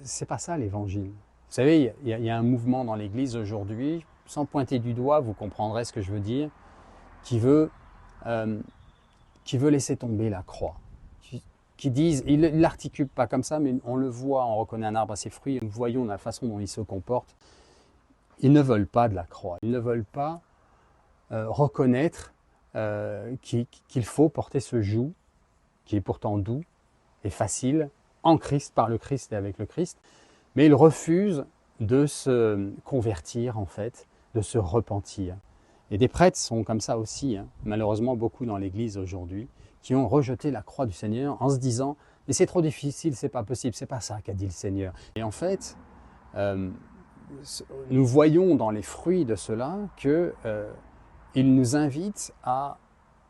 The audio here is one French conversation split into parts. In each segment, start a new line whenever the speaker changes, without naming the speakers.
c'est pas ça l'évangile. Vous savez, il y a un mouvement dans l'Église aujourd'hui, sans pointer du doigt, vous comprendrez ce que je veux dire, qui veut laisser tomber la croix. Qui disent, ils ne l'articulent pas comme ça, mais on le voit, on reconnaît un arbre à ses fruits, nous voyons la façon dont il se comporte. Ils ne veulent pas de la croix, ils ne veulent pas reconnaître qu'il faut porter ce joug, qui est pourtant doux et facile, en Christ, par le Christ et avec le Christ, mais ils refusent de se convertir en fait, de se repentir. Et des prêtres sont comme ça aussi, malheureusement beaucoup dans l'Église aujourd'hui, qui ont rejeté la croix du Seigneur en se disant « mais c'est trop difficile, c'est pas possible, c'est pas ça qu'a dit le Seigneur ». Et en fait, nous voyons dans les fruits de cela qu'il nous invite à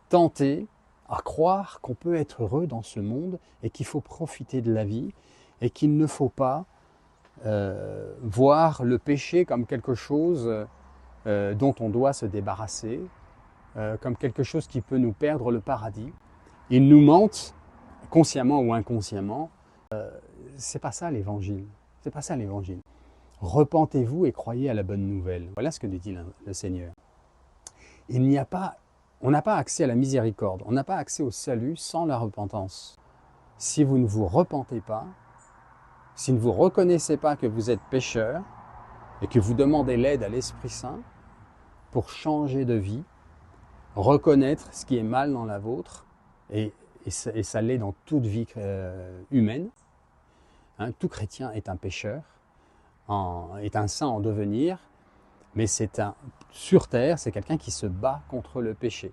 tenter, à croire qu'on peut être heureux dans ce monde et qu'il faut profiter de la vie et qu'il ne faut pas voir le péché comme quelque chose dont on doit se débarrasser, comme quelque chose qui peut nous perdre le paradis. Ils nous mentent, consciemment ou inconsciemment. C'est pas ça l'évangile. C'est pas ça l'évangile. Repentez-vous et croyez à la bonne nouvelle. Voilà ce que nous dit le Seigneur. On n'a pas accès à la miséricorde, on n'a pas accès au salut sans la repentance. Si vous ne vous repentez pas, si vous ne reconnaissez pas que vous êtes pécheur et que vous demandez l'aide à l'Esprit Saint pour changer de vie, reconnaître ce qui est mal dans la vôtre, et ça l'est dans toute vie humaine. Tout chrétien est un pécheur, est un saint en devenir, mais sur terre, c'est quelqu'un qui se bat contre le péché,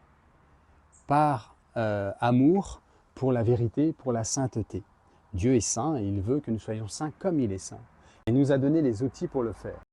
par amour pour la vérité, pour la sainteté. Dieu est saint et il veut que nous soyons saints comme il est saint. Il nous a donné les outils pour le faire.